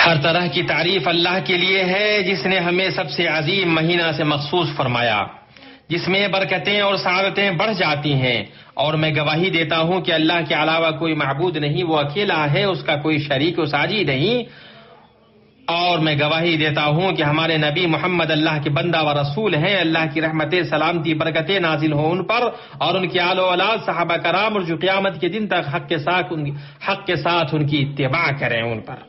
ہر طرح کی تعریف اللہ کے لیے ہے جس نے ہمیں سب سے عظیم مہینہ سے مخصوص فرمایا، جس میں برکتیں اور سعادتیں بڑھ جاتی ہیں، اور میں گواہی دیتا ہوں کہ اللہ کے علاوہ کوئی معبود نہیں، وہ اکیلا ہے، اس کا کوئی شریک و ساجی نہیں، اور میں گواہی دیتا ہوں کہ ہمارے نبی محمد اللہ کے بندہ و رسول ہیں۔ اللہ کی رحمتیں، سلامتی، برکتیں نازل ہوں ان پر اور ان کی آل و اولاد، صحابہ کرام، اور جو قیامت کے دن تک حق کے ساتھ ان کی اتباع کریں ان پر۔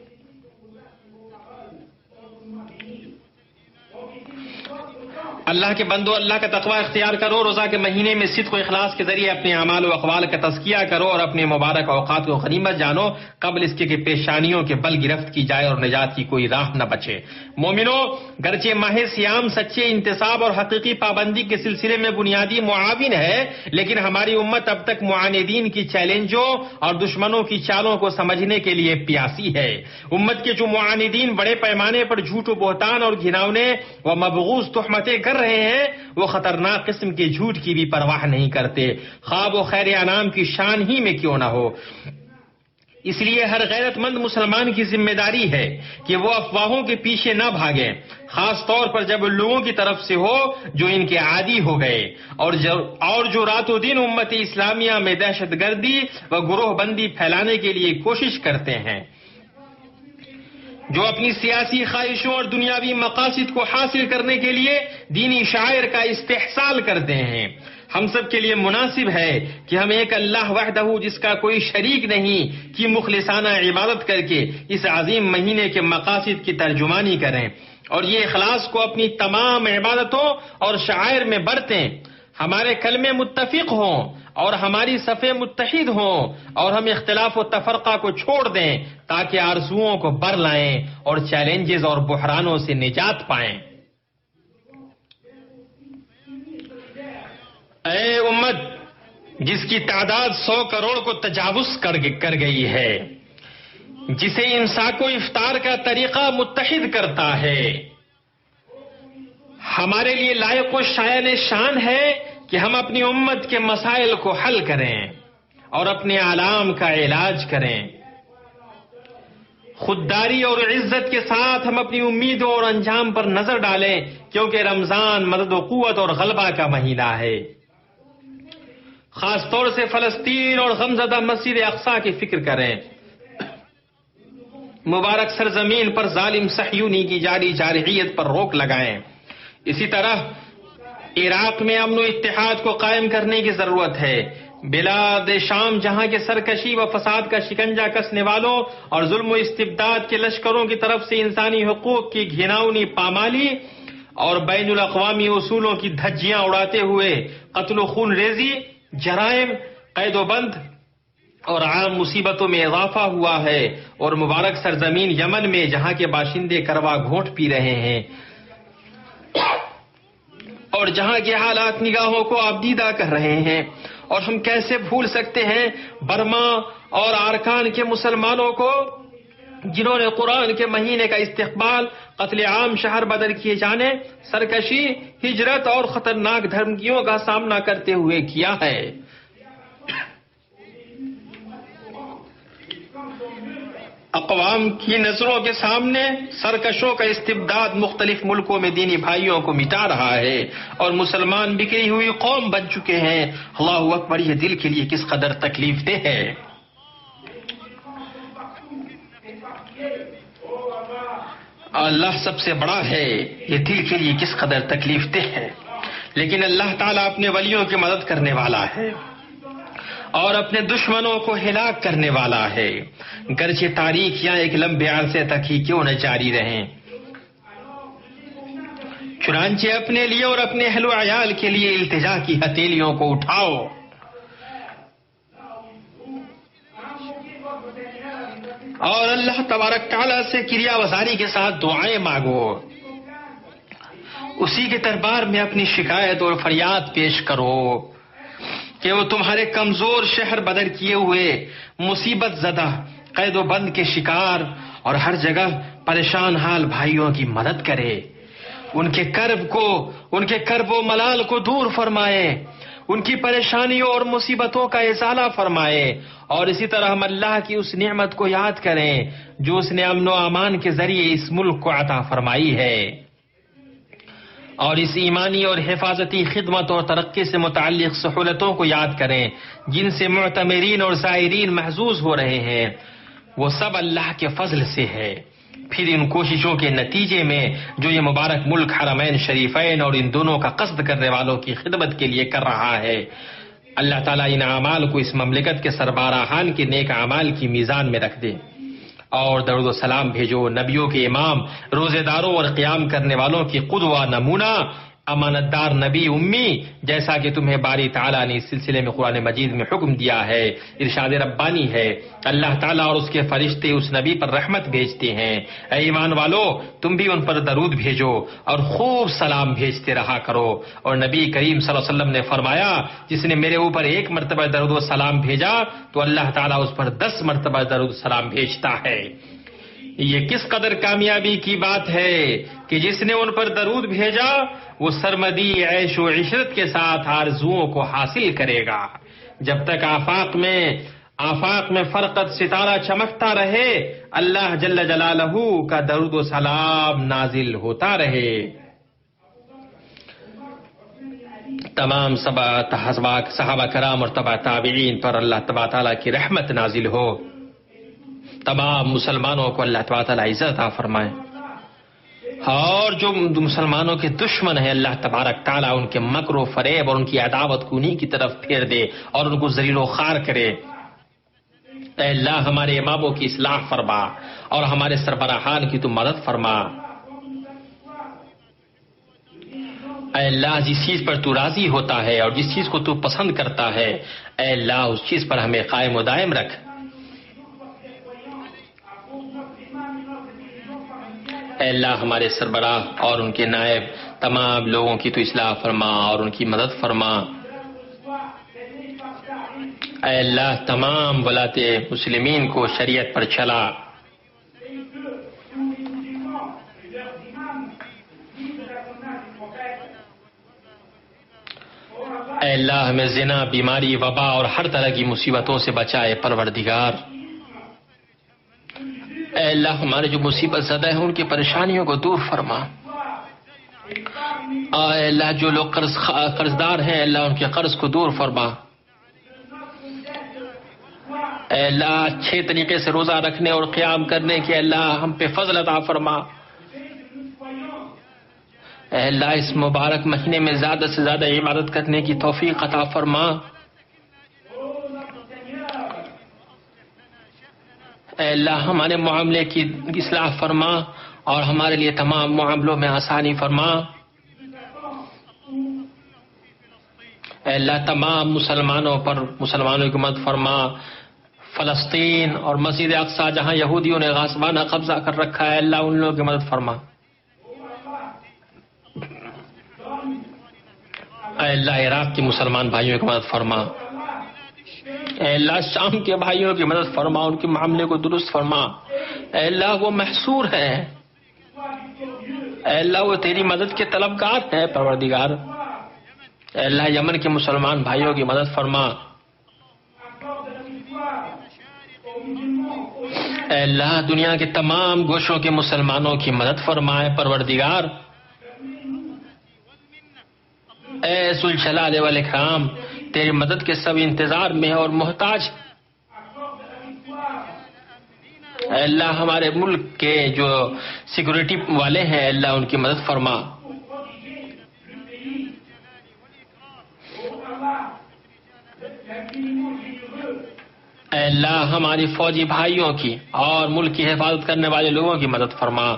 اللہ کے بندو، اللہ کا تقوی اختیار کرو، روزہ کے مہینے میں صدق و اخلاص کے ذریعے اپنے اعمال و اقوال کا تزکیہ کرو اور اپنے مبارک اوقات کو غنیمت جانو قبل اس کے کہ پیشانیوں کے بل گرفت کی جائے اور نجات کی کوئی راہ نہ بچے۔ مومنو، گرچہ ماہ سیام سچے انتصاب اور حقیقی پابندی کے سلسلے میں بنیادی معاون ہے، لیکن ہماری امت اب تک معاندین کی چیلنجوں اور دشمنوں کی چالوں کو سمجھنے کے لیے پیاسی ہے۔ امت کے جو معاندین بڑے پیمانے پر جھوٹ و بہتان اور گھناونے و مبغوض تہمتیں کر رہے ہیں، وہ خطرناک قسم کے جھوٹ کی بھی پرواہ نہیں کرتے، خواب و خیر انام کی شان ہی میں کیوں نہ ہو۔ اس لیے ہر غیرت مند مسلمان کی ذمہ داری ہے کہ وہ افواہوں کے پیچھے نہ بھاگے، خاص طور پر جب لوگوں کی طرف سے ہو جو ان کے عادی ہو گئے اور جو رات و دن امت اسلامیہ میں دہشت گردی و گروہ بندی پھیلانے کے لیے کوشش کرتے ہیں، جو اپنی سیاسی خواہشوں اور دنیاوی مقاصد کو حاصل کرنے کے لیے دینی شعائر کا استحصال کرتے ہیں۔ ہم سب کے لیے مناسب ہے کہ ہم ایک اللہ وحدہ جس کا کوئی شریک نہیں کی مخلصانہ عبادت کر کے اس عظیم مہینے کے مقاصد کی ترجمانی کریں اور یہ اخلاص کو اپنی تمام عبادتوں اور شعائر میں برتیں، ہمارے کلمے متفق ہوں اور ہماری صفیں متحد ہوں اور ہم اختلاف و تفرقہ کو چھوڑ دیں تاکہ آرزوؤں کو بر لائیں اور چیلنجز اور بحرانوں سے نجات پائیں۔ اے امت جس کی تعداد 100 کروڑ کو تجاوز کر گئی ہے، جسے امساک و افطار کا طریقہ متحد کرتا ہے، ہمارے لیے لائق و شایان شان ہے کہ ہم اپنی امت کے مسائل کو حل کریں اور اپنے آلام کا علاج کریں۔ خودداری اور عزت کے ساتھ ہم اپنی امیدوں اور انجام پر نظر ڈالیں کیونکہ رمضان مدد و قوت اور غلبہ کا مہینہ ہے۔ خاص طور سے فلسطین اور غمزدہ مسجد اقصی کی فکر کریں۔ مبارک سرزمین پر ظالم صہیونی کی جاری جارحیت پر روک لگائیں۔ اسی طرح عراق میں امن و اتحاد کو قائم کرنے کی ضرورت ہے۔ بلاد شام جہاں کے سرکشی و فساد کا شکنجہ کسنے والوں اور ظلم و استبداد کے لشکروں کی طرف سے انسانی حقوق کی گھناؤنی پامالی اور بین الاقوامی اصولوں کی دھجیاں اڑاتے ہوئے قتل و خون ریزی، جرائم، قید و بند اور عام مصیبتوں میں اضافہ ہوا ہے، اور مبارک سرزمین یمن میں جہاں کے باشندے کروا گھونٹ پی رہے ہیں اور جہاں کے حالات نگاہوں کو آبدیدہ کر رہے ہیں، اور ہم کیسے بھول سکتے ہیں برما اور ارکان کے مسلمانوں کو جنہوں نے قرآن کے مہینے کا استقبال قتل عام شہر بدر کیے جانے، سرکشی، ہجرت اور خطرناک دھمکیوں کا سامنا کرتے ہوئے کیا ہے۔ اقوام کی نظروں کے سامنے سرکشوں کا استبداد مختلف ملکوں میں دینی بھائیوں کو مٹا رہا ہے اور مسلمان بکھری ہوئی قوم بن چکے ہیں۔ اللہ اکبر، یہ دل کے لیے کس قدر تکلیف دہ ہے۔ اللہ سب سے بڑا ہے، یہ دل کے لیے کس قدر تکلیف دہ ہے، لیکن اللہ تعالیٰ اپنے ولیوں کی مدد کرنے والا ہے اور اپنے دشمنوں کو ہلاک کرنے والا ہے، گرچہ تاریخیاں ایک لمبے عرصے تک ہی کیوں نہ جاری رہیں۔ چنانچہ اپنے لیے اور اپنے اہل و عیال کے لیے التجا کی ہتھیلیوں کو اٹھاؤ اور اللہ تبارک تعالیٰ سے کریا وزاری کے ساتھ دعائیں مانگو، اسی کے دربار میں اپنی شکایت اور فریاد پیش کرو کہ وہ تمہارے کمزور شہر بدر کیے ہوئے مصیبت زدہ، قید و بند کے شکار اور ہر جگہ پریشان حال بھائیوں کی مدد کرے، ان کے کرب و ملال کو دور فرمائے، ان کی پریشانیوں اور مصیبتوں کا ازالہ فرمائے، اور اسی طرح ہم اللہ کی اس نعمت کو یاد کریں جو اس نے امن و امان کے ذریعے اس ملک کو عطا فرمائی ہے، اور اس ایمانی اور حفاظتی خدمت اور ترقی سے متعلق سہولتوں کو یاد کریں جن سے معتمرین اور زائرین محظوظ ہو رہے ہیں، وہ سب اللہ کے فضل سے ہے۔ پھر ان کوششوں کے نتیجے میں جو یہ مبارک ملک حرمین شریفین اور ان دونوں کا قصد کرنے والوں کی خدمت کے لیے کر رہا ہے، اللہ تعالیٰ ان اعمال کو اس مملکت کے سربراہان کے نیک اعمال کی میزان میں رکھ دے، اور درود و سلام بھیجو نبیوں کے امام، روزے داروں اور قیام کرنے والوں کی قدوہ نمونہ، امانت دار نبی امی، جیسا کہ تمہیں باری تعالیٰ نے اس سلسلے میں قرآن مجید میں حکم دیا ہے، ارشاد ربانی ہے۔ اللہ تعالیٰ اور اس کے فرشتے اس نبی پر رحمت بھیجتے ہیں۔ اے ایمان والو، تم بھی ان پر درود بھیجو اور خوب سلام بھیجتے رہا کرو، اور نبی کریم صلی اللہ علیہ وسلم نے فرمایا، جس نے میرے اوپر 1 مرتبہ درود و سلام بھیجا تو اللہ تعالیٰ اس پر 10 مرتبہ درود و سلام بھیجتا ہے۔ یہ کس قدر کامیابی کی بات ہے کہ جس نے ان پر درود بھیجا وہ سرمدی عیش و عشرت کے ساتھ آرزوؤں کو حاصل کرے گا، جب تک آفاق میں فرقت ستارہ چمکتا رہے، اللہ جل جلالہ کا درود و سلام نازل ہوتا رہے۔ تمام صحابہ کرام اور تبع تابعین پر اللہ تبارک تعالیٰ کی رحمت نازل ہو، تمام مسلمانوں کو اللہ تبارک تعالیٰ عزت عطا فرمائے، اور جو مسلمانوں کے دشمن ہیں اللہ تبارک تعالیٰ ان کے مکر و فریب اور ان کی عداوت کو انہی کی طرف پھیر دے اور ان کو ذلیل و خوار کرے۔ اے اللہ ہمارے اماموں کی اصلاح فرما اور ہمارے سربراہان کی تو مدد فرما۔ اے اللہ جس چیز پر تو راضی ہوتا ہے اور جس چیز کو تو پسند کرتا ہے، اے اللہ اس چیز پر ہمیں قائم و دائم رکھ۔ اے اللہ ہمارے سربراہ اور ان کے نائب تمام لوگوں کی تو اصلاح فرما اور ان کی مدد فرما۔ اے اللہ تمام ولاة مسلمین کو شریعت پر چلا۔ اے اللہ ہمیں زنا، بیماری، وبا اور ہر طرح کی مصیبتوں سے بچائے پروردگار۔ اے اللہ ہمارے جو مصیبت زدہ ہیں ان کی پریشانیوں کو دور فرما۔ اے اللہ جو لوگ قرضدار ہیں اللہ ان کے قرض کو دور فرما۔ اے اللہ اچھے طریقے سے روزہ رکھنے اور قیام کرنے کے اللہ ہم پہ فضل عطا فرما۔ اے اللہ اس مبارک مہینے میں زیادہ سے زیادہ عبادت کرنے کی توفیق عطا فرما۔ اے اللہ ہمارے معاملے کی اصلاح فرما اور ہمارے لیے تمام معاملوں میں آسانی فرما۔ اے اللہ تمام مسلمانوں کی مدد فرما۔ فلسطین اور مسجد اقصی جہاں یہودیوں نے غاصبانہ قبضہ کر رکھا ہے اللہ ان لوگوں کی مدد فرما۔ اے اللہ عراق کے مسلمان بھائیوں کی مدد فرما۔ اے اللہ شام کے بھائیوں کی مدد فرما، ان کے معاملے کو درست فرما۔ اے اللہ وہ محصور ہیں، اے اللہ وہ تیری مدد کے طلبگار ہیں پروردگار۔ اے اللہ یمن کے مسلمان بھائیوں کی مدد فرما۔ اے اللہ دنیا کے تمام گوشوں کے مسلمانوں کی مدد فرمائے پروردگار۔ اے ذو الجلال والاکرام تیری مدد کے سب انتظار میں اور محتاج۔ اے اللہ ہمارے ملک کے جو سیکورٹی والے ہیں اللہ ان کی مدد فرما۔ اے اللہ ہماری فوجی بھائیوں کی اور ملک کی حفاظت کرنے والے لوگوں کی مدد فرما۔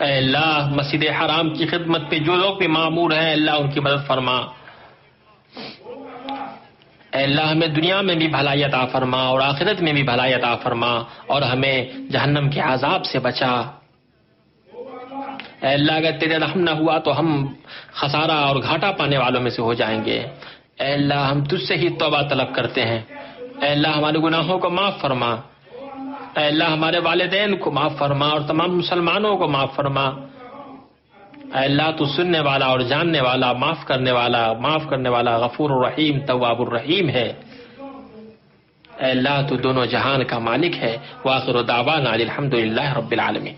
اے اللہ مسجد حرام کی خدمت پہ جو لوگ بھی مامور ہیں اللہ ان کی مدد فرما۔ اے اللہ ہمیں دنیا میں بھی بھلائی عطا فرما اور آخرت میں بھی بھلائی عطا فرما اور ہمیں جہنم کے عذاب سے بچا۔ اے اللہ اگر تیرے رحم نہ ہوا تو ہم خسارہ اور گھاٹا پانے والوں میں سے ہو جائیں گے۔ اے اللہ ہم تجھ سے ہی توبہ طلب کرتے ہیں۔ اے اللہ ہمارے گناہوں کو معاف فرما۔ اے اللہ ہمارے والدین کو معاف فرما اور تمام مسلمانوں کو معاف فرما۔ اے اللہ تو سننے والا اور جاننے والا، معاف کرنے والا غفور الرحیم تواب الرحیم ہے۔ اے اللہ تو دونوں جہان کا مالک ہے۔ وآخر دعوانا الحمدللہ رب العالمین۔